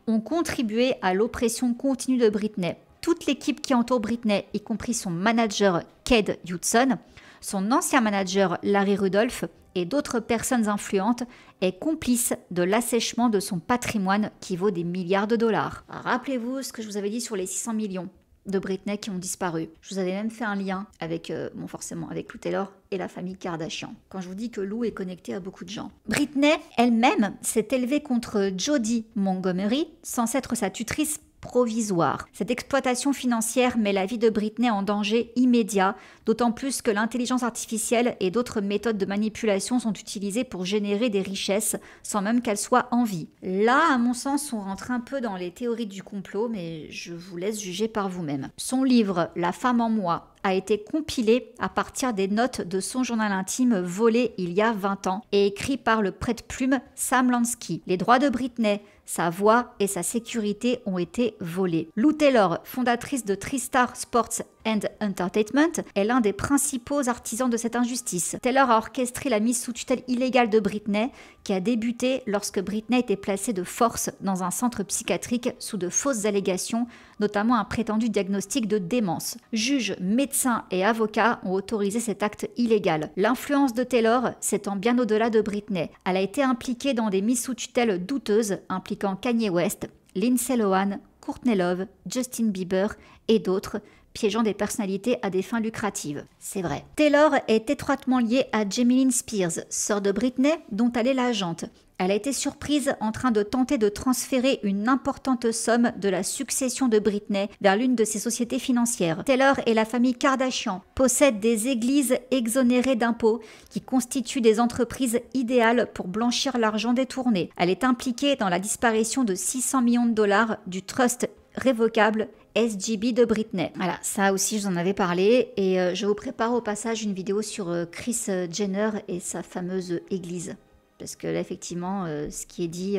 ont contribué à l'oppression continue de Britney. Toute l'équipe qui entoure Britney, y compris son manager Ked Hudson, son ancien manager Larry Rudolph et d'autres personnes influentes, est complice de l'assèchement de son patrimoine qui vaut des milliards de dollars. Rappelez-vous ce que je vous avais dit sur les 600 millions de Britney qui ont disparu. Je vous avais même fait un lien avec, forcément, avec Lou Taylor et la famille Kardashian. Quand je vous dis que Lou est connectée à beaucoup de gens. Britney, elle-même, s'est élevée contre Jodie Montgomery, censée être sa tutrice provisoire. Cette exploitation financière met la vie de Britney en danger immédiat, d'autant plus que l'intelligence artificielle et d'autres méthodes de manipulation sont utilisées pour générer des richesses sans même qu'elle soit en vie. Là, à mon sens, on rentre un peu dans les théories du complot, mais je vous laisse juger par vous-même. Son livre « La femme en moi » a été compilé à partir des notes de son journal intime volé il y a 20 ans et écrit par le prête-plume Sam Lansky. Les droits de Britney, sa voix et sa sécurité ont été volés. Lou Taylor, fondatrice de TriStar Sports and Entertainment, est l'un des principaux artisans de cette injustice. Taylor a orchestré la mise sous tutelle illégale de Britney, qui a débuté lorsque Britney était placée de force dans un centre psychiatrique sous de fausses allégations, notamment un prétendu diagnostic de démence. Juges, médecins et avocats ont autorisé cet acte illégal. L'influence de Taylor s'étend bien au-delà de Britney. Elle a été impliquée dans des mises sous tutelle douteuses impliquant Kanye West, Lindsay Lohan, Courtney Love, Justin Bieber et d'autres, piégeant des personnalités à des fins lucratives. C'est vrai. Taylor est étroitement liée à Jamie Lynn Spears, sœur de Britney, dont elle est l'agente. Elle a été surprise en train de tenter de transférer une importante somme de la succession de Britney vers l'une de ses sociétés financières. Taylor et la famille Kardashian possèdent des églises exonérées d'impôts qui constituent des entreprises idéales pour blanchir l'argent détourné. Elle est impliquée dans la disparition de 600 millions de dollars du trust révocable SGB de Britney. Voilà, ça aussi je vous en avais parlé et je vous prépare au passage une vidéo sur Kris Jenner et sa fameuse église. Parce que là, effectivement, ce qui est dit,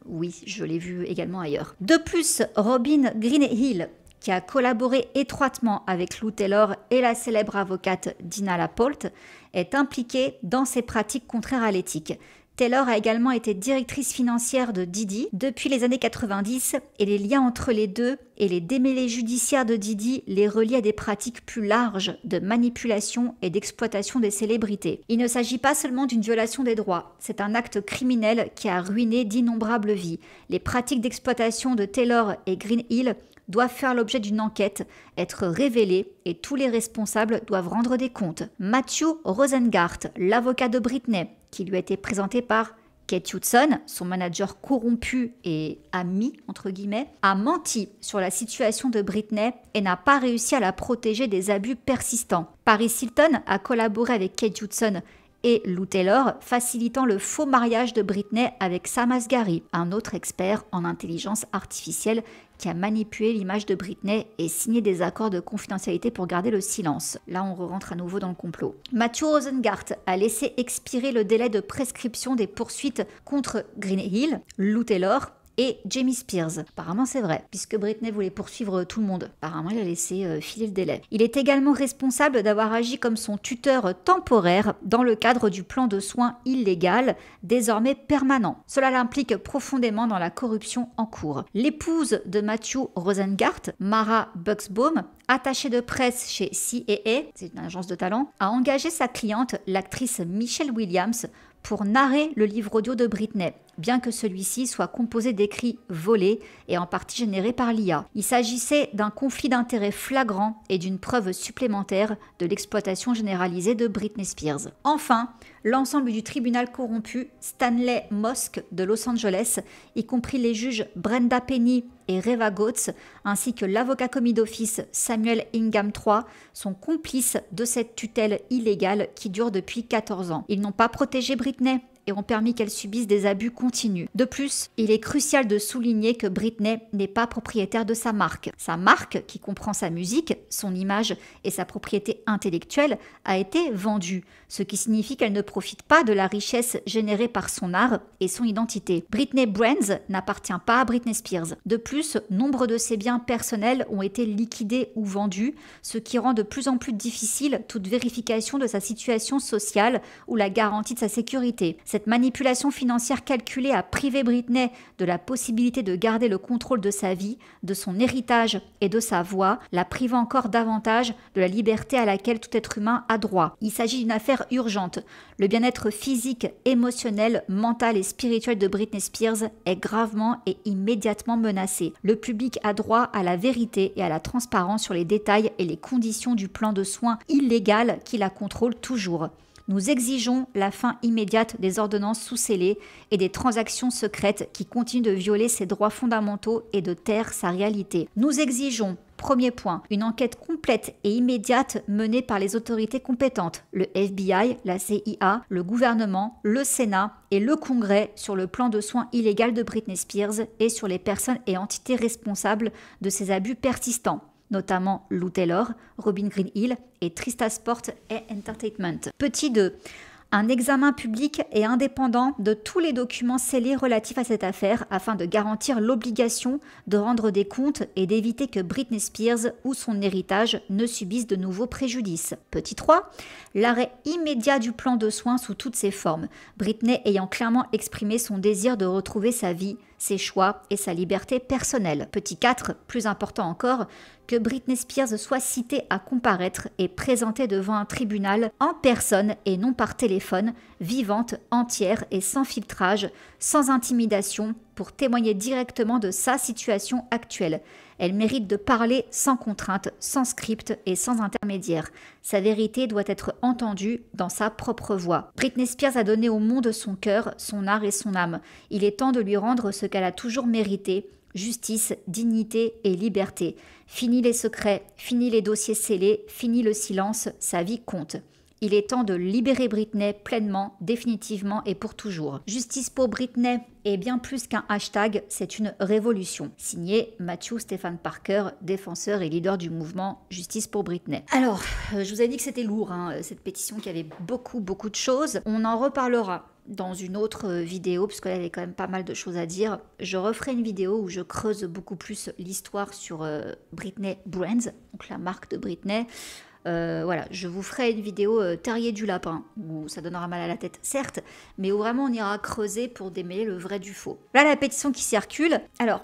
oui, je l'ai vu également ailleurs. De plus, Robin Greenhill, qui a collaboré étroitement avec Lou Taylor et la célèbre avocate Dina Lapolte, est impliquée dans ces pratiques contraires à l'éthique. Taylor a également été directrice financière de Diddy depuis les années 90 et les liens entre les deux et les démêlés judiciaires de Diddy les relient à des pratiques plus larges de manipulation et d'exploitation des célébrités. Il ne s'agit pas seulement d'une violation des droits, c'est un acte criminel qui a ruiné d'innombrables vies. Les pratiques d'exploitation de Taylor et Greenhill doivent faire l'objet d'une enquête, être révélées et tous les responsables doivent rendre des comptes. Matthew Rosengart, l'avocat de Britney, qui lui a été présenté par Kate Hudson, son manager corrompu et ami, entre guillemets, a menti sur la situation de Britney et n'a pas réussi à la protéger des abus persistants. Paris Hilton a collaboré avec Kate Hudson et Lou Taylor, facilitant le faux mariage de Britney avec Sam Asghari, un autre expert en intelligence artificielle qui a manipulé l'image de Britney et signé des accords de confidentialité pour garder le silence. Là, on rentre à nouveau dans le complot. Matthew Rosengart a laissé expirer le délai de prescription des poursuites contre Greenhill, Lou Taylor et Jamie Spears. Apparemment, c'est vrai, puisque Britney voulait poursuivre tout le monde. Apparemment, il a laissé filer le délai. Il est également responsable d'avoir agi comme son tuteur temporaire dans le cadre du plan de soins illégal, désormais permanent. Cela l'implique profondément dans la corruption en cours. L'épouse de Matthew Rosengart, Mara Buxbaum, attachée de presse chez CAA, c'est une agence de talent, a engagé sa cliente, l'actrice Michelle Williams, pour narrer le livre audio de Britney, bien que celui-ci soit composé d'écrits volés et en partie générés par l'IA. Il s'agissait d'un conflit d'intérêts flagrant et d'une preuve supplémentaire de l'exploitation généralisée de Britney Spears. Enfin, l'ensemble du tribunal corrompu Stanley Mosk de Los Angeles, y compris les juges Brenda Penny et Reva Goetz, ainsi que l'avocat commis d'office Samuel Ingham III, sont complices de cette tutelle illégale qui dure depuis 14 ans. Ils n'ont pas protégé Britney et ont permis qu'elle subisse des abus continus. De plus, il est crucial de souligner que Britney n'est pas propriétaire de sa marque. Sa marque, qui comprend sa musique, son image et sa propriété intellectuelle, a été vendue, ce qui signifie qu'elle ne profite pas de la richesse générée par son art et son identité. Britney Brands n'appartient pas à Britney Spears. De plus, nombre de ses biens personnels ont été liquidés ou vendus, ce qui rend de plus en plus difficile toute vérification de sa situation sociale ou la garantie de sa sécurité. Cette manipulation financière calculée a privé Britney de la possibilité de garder le contrôle de sa vie, de son héritage et de sa voix, la privant encore davantage de la liberté à laquelle tout être humain a droit. Il s'agit d'une affaire urgente. Le bien-être physique, émotionnel, mental et spirituel de Britney Spears est gravement et immédiatement menacé. Le public a droit à la vérité et à la transparence sur les détails et les conditions du plan de soins illégal qui la contrôle toujours. Nous exigeons la fin immédiate des ordonnances sous scellées et des transactions secrètes qui continuent de violer ses droits fondamentaux et de taire sa réalité. Nous exigeons, premier point, une enquête complète et immédiate menée par les autorités compétentes, le FBI, la CIA, le gouvernement, le Sénat et le Congrès sur le plan de soins illégal de Britney Spears et sur les personnes et entités responsables de ces abus persistants, notamment Lou Taylor, Robin Greenhill et Trista Sport et Entertainment. Petit 2. Un examen public et indépendant de tous les documents scellés relatifs à cette affaire afin de garantir l'obligation de rendre des comptes et d'éviter que Britney Spears ou son héritage ne subissent de nouveaux préjudices. Petit 3. L'arrêt immédiat du plan de soins sous toutes ses formes, Britney ayant clairement exprimé son désir de retrouver sa vie, ses choix et sa liberté personnelle. Petit 4, plus important encore, que Britney Spears soit citée à comparaître et présentée devant un tribunal en personne et non par téléphone, vivante, entière et sans filtrage, sans intimidation, pour témoigner directement de sa situation actuelle. Elle mérite de parler sans contrainte, sans script et sans intermédiaire. Sa vérité doit être entendue dans sa propre voix. Britney Spears a donné au monde son cœur, son art et son âme. Il est temps de lui rendre ce qu'elle a toujours mérité: justice, dignité et liberté. Fini les secrets, fini les dossiers scellés, fini le silence, sa vie compte. Il est temps de libérer Britney pleinement, définitivement et pour toujours. Justice pour Britney est bien plus qu'un hashtag, c'est une révolution. Signé Matthew Stephen Parker, défenseur et leader du mouvement Justice pour Britney. Alors, je vous ai dit que c'était lourd, cette pétition, qui avait beaucoup de choses. On en reparlera dans une autre vidéo, parce qu'il y avait quand même pas mal de choses à dire. Je referai une vidéo où je creuse beaucoup plus l'histoire sur Britney Brands, donc la marque de Britney. Voilà, je vous ferai une vidéo terrier du lapin, où ça donnera mal à la tête, certes, mais où vraiment on ira creuser pour démêler le vrai du faux. Là, la pétition qui circule. Alors,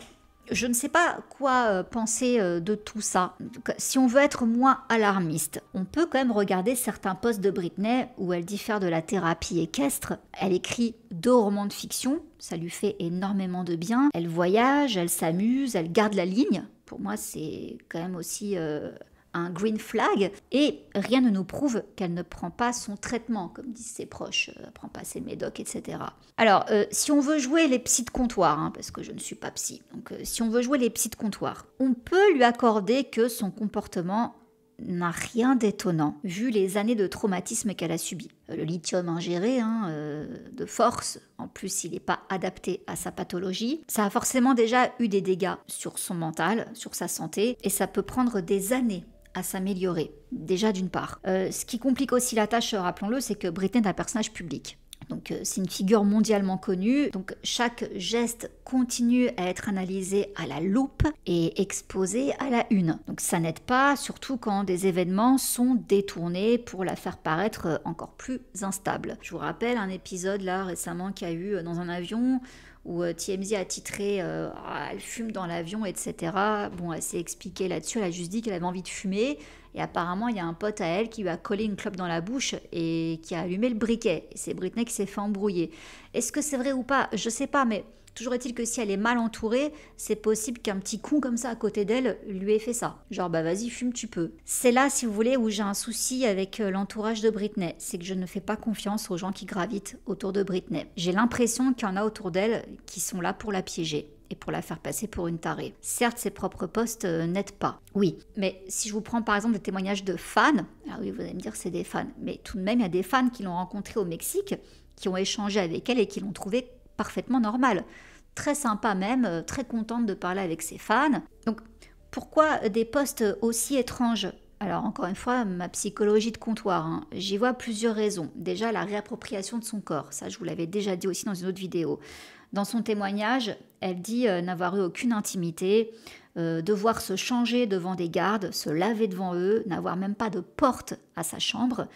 je ne sais pas quoi penser de tout ça. Si on veut être moins alarmiste, on peut quand même regarder certains posts de Britney où elle diffère de la thérapie équestre. Elle écrit 2 romans de fiction, ça lui fait énormément de bien. Elle voyage, elle s'amuse, elle garde la ligne. Pour moi, c'est quand même aussi un green flag, et rien ne nous prouve qu'elle ne prend pas son traitement, comme disent ses proches, prend pas ses médocs, etc. Alors, si on veut jouer les psys de comptoir, parce que je ne suis pas psy, donc si on veut jouer les psys de comptoir, on peut lui accorder que son comportement n'a rien d'étonnant, vu les années de traumatisme qu'elle a subi. Le lithium ingéré, de force, en plus il n'est pas adapté à sa pathologie, ça a forcément déjà eu des dégâts sur son mental, sur sa santé, et ça peut prendre des années à s'améliorer, déjà d'une part. Ce qui complique aussi la tâche, rappelons-le, c'est que Britney est un personnage public. Donc c'est une figure mondialement connue, donc chaque geste continue à être analysé à la loupe et exposé à la une. Donc ça n'aide pas, surtout quand des événements sont détournés pour la faire paraître encore plus instable. Je vous rappelle un épisode là récemment qu'il y a eu dans un avion, où TMZ a titré elle fume dans l'avion, etc. Bon, elle s'est expliquée là-dessus, elle a juste dit qu'elle avait envie de fumer, et apparemment il y a un pote à elle qui lui a collé une clope dans la bouche et qui a allumé le briquet, et c'est Britney qui s'est fait embrouiller. Est-ce que c'est vrai ou pas? Je sais pas, mais toujours est-il que si elle est mal entourée, c'est possible qu'un petit con comme ça à côté d'elle lui ait fait ça. Genre, bah vas-y, fume, tu peux. C'est là, si vous voulez, où j'ai un souci avec l'entourage de Britney. C'est que je ne fais pas confiance aux gens qui gravitent autour de Britney. J'ai l'impression qu'il y en a autour d'elle qui sont là pour la piéger et pour la faire passer pour une tarée. Certes, ses propres posts n'aident pas. Oui, mais si je vous prends par exemple des témoignages de fans, ah oui, vous allez me dire c'est des fans, mais tout de même, il y a des fans qui l'ont rencontrée au Mexique, qui ont échangé avec elle et qui l'ont trouvée parfaitement normale. Très sympa même, très contente de parler avec ses fans. Donc, pourquoi des posts aussi étranges? Alors, encore une fois, ma psychologie de comptoir, j'y vois plusieurs raisons. Déjà, la réappropriation de son corps, ça je vous l'avais déjà dit aussi dans une autre vidéo. Dans son témoignage, elle dit n'avoir eu aucune intimité, devoir se changer devant des gardes, se laver devant eux, n'avoir même pas de porte à sa chambre,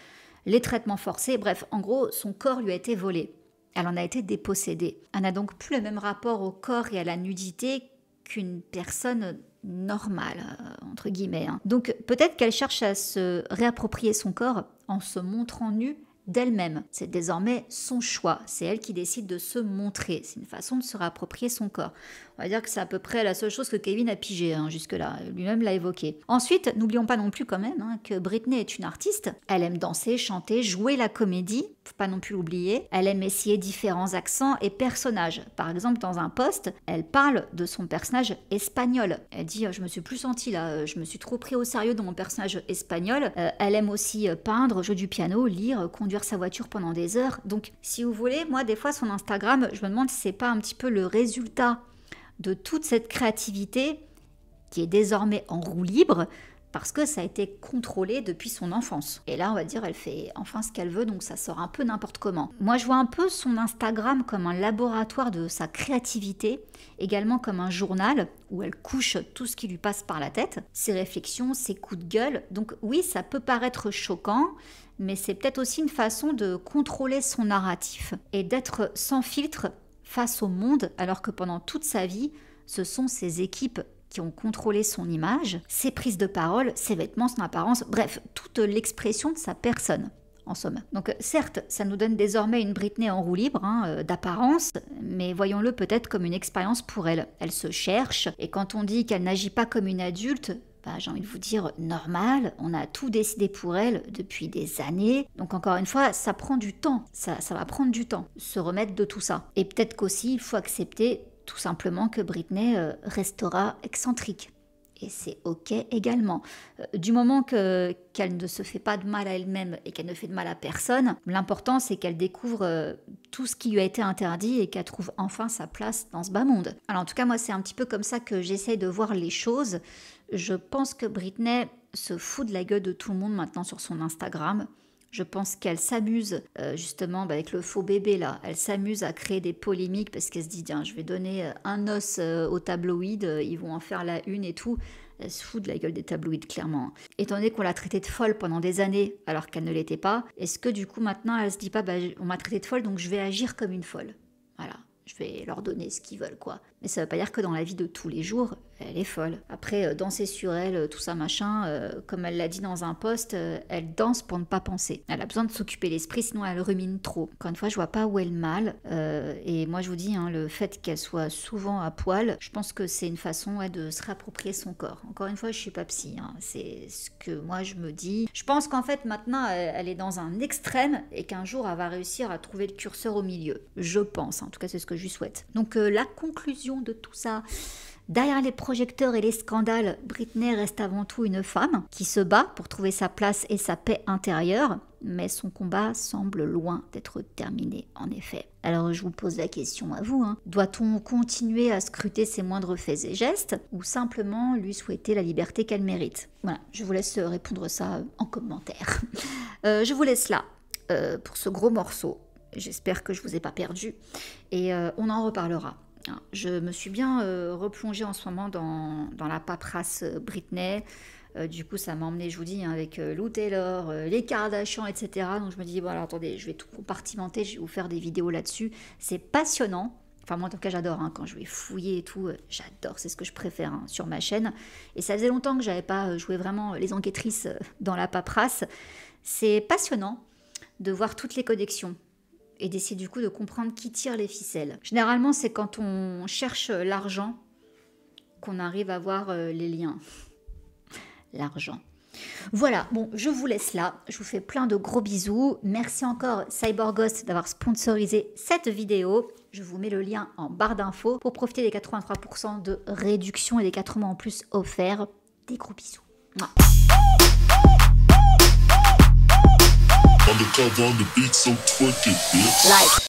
les traitements forcés, bref, en gros, son corps lui a été volé. Elle en a été dépossédée. Elle n'a donc plus le même rapport au corps et à la nudité qu'une personne normale, entre guillemets. Donc peut-être qu'elle cherche à se réapproprier son corps en se montrant nue, d'elle-même. C'est désormais son choix. C'est elle qui décide de se montrer. C'est une façon de se réapproprier son corps. On va dire que c'est à peu près la seule chose que Kevin a pigé jusque-là. Lui-même l'a évoqué. Ensuite, n'oublions pas non plus quand même que Britney est une artiste. Elle aime danser, chanter, jouer la comédie. Faut pas non plus l'oublier. Elle aime essayer différents accents et personnages. Par exemple, dans un post, elle parle de son personnage espagnol. Elle dit « Je me suis plus sentie là, je me suis trop pris au sérieux dans mon personnage espagnol. » Elle aime aussi peindre, jouer du piano, lire, conduire sa voiture pendant des heures. Donc, si vous voulez, moi, des fois, son Instagram, je me demande si c'est pas un petit peu le résultat de toute cette créativité qui est désormais en roue libre parce que ça a été contrôlé depuis son enfance. Et là, on va dire, elle fait enfin ce qu'elle veut, donc ça sort un peu n'importe comment. Moi, je vois un peu son Instagram comme un laboratoire de sa créativité, également comme un journal où elle couche tout ce qui lui passe par la tête, ses réflexions, ses coups de gueule. Donc oui, ça peut paraître choquant, mais c'est peut-être aussi une façon de contrôler son narratif et d'être sans filtre face au monde, alors que pendant toute sa vie, ce sont ses équipes qui ont contrôlé son image, ses prises de parole, ses vêtements, son apparence, bref, toute l'expression de sa personne, en somme. Donc certes, ça nous donne désormais une Britney en roue libre, d'apparence, mais voyons-le peut-être comme une expérience pour elle. Elle se cherche, et quand on dit qu'elle n'agit pas comme une adulte, j'ai envie de vous dire normal, on a tout décidé pour elle depuis des années. Donc encore une fois, ça prend du temps, ça va prendre du temps, se remettre de tout ça. Et peut-être qu'aussi, il faut accepter tout simplement que Britney restera excentrique. Et c'est ok également. Du moment qu'elle ne se fait pas de mal à elle-même et qu'elle ne fait de mal à personne, l'important c'est qu'elle découvre tout ce qui lui a été interdit et qu'elle trouve enfin sa place dans ce bas monde. Alors en tout cas, moi c'est un petit peu comme ça que j'essaye de voir les choses. Je pense que Britney se fout de la gueule de tout le monde maintenant sur son Instagram. Je pense qu'elle s'amuse justement avec le faux bébé là. Elle s'amuse à créer des polémiques parce qu'elle se dit tiens, je vais donner un os aux tabloïds, ils vont en faire la une et tout. Elle se fout de la gueule des tabloïds clairement. Étant donné qu'on l'a traitée de folle pendant des années alors qu'elle ne l'était pas, est-ce que du coup maintenant elle se dit pas on m'a traitée de folle donc je vais agir comme une folle. Voilà. Je vais leur donner ce qu'ils veulent, quoi. Mais ça veut pas dire que dans la vie de tous les jours, elle est folle. Après, danser sur elle, tout ça, machin, comme elle l'a dit dans un post, elle danse pour ne pas penser. Elle a besoin de s'occuper l'esprit, sinon elle rumine trop. Encore une fois, je vois pas où est le mal. Et moi, je vous dis, le fait qu'elle soit souvent à poil, je pense que c'est une façon de se réapproprier son corps. Encore une fois, je suis pas psy, c'est ce que moi je me dis. Je pense qu'en fait, maintenant, elle est dans un extrême et qu'un jour, elle va réussir à trouver le curseur au milieu. Je pense, en tout cas, c'est ce que je lui souhaite. Donc, la conclusion de tout ça, derrière les projecteurs et les scandales, Britney reste avant tout une femme qui se bat pour trouver sa place et sa paix intérieure, mais son combat semble loin d'être terminé en effet. Alors je vous pose la question à vous, doit-on continuer à scruter ses moindres faits et gestes ou simplement lui souhaiter la liberté qu'elle mérite? Voilà, je vous laisse répondre ça en commentaire. Je vous laisse là pour ce gros morceau. J'espère que je vous ai pas perdu et on en reparlera. Je me suis bien replongée en ce moment dans la paperasse Britney. Du coup, ça m'a emmenée, je vous dis, avec Lou Taylor, les Kardashian, etc. Donc je me dis, bon alors attendez, je vais tout compartimenter, je vais vous faire des vidéos là-dessus. C'est passionnant. Enfin, moi en tout cas, j'adore. Quand je vais fouiller et tout, j'adore. C'est ce que je préfère sur ma chaîne. Et ça faisait longtemps que j'avais pas joué vraiment les enquêtrices dans la paperasse. C'est passionnant de voir toutes les connexions et d'essayer du coup de comprendre qui tire les ficelles. Généralement, c'est quand on cherche l'argent qu'on arrive à voir les liens. L'argent. Voilà, bon, je vous laisse là. Je vous fais plein de gros bisous. Merci encore Cyborgos d'avoir sponsorisé cette vidéo. Je vous mets le lien en barre d'infos pour profiter des 83% de réduction et des 4 mois en plus offerts. Des gros bisous. Mouah. Undercover on the beat, so twerk it, bitch. Like.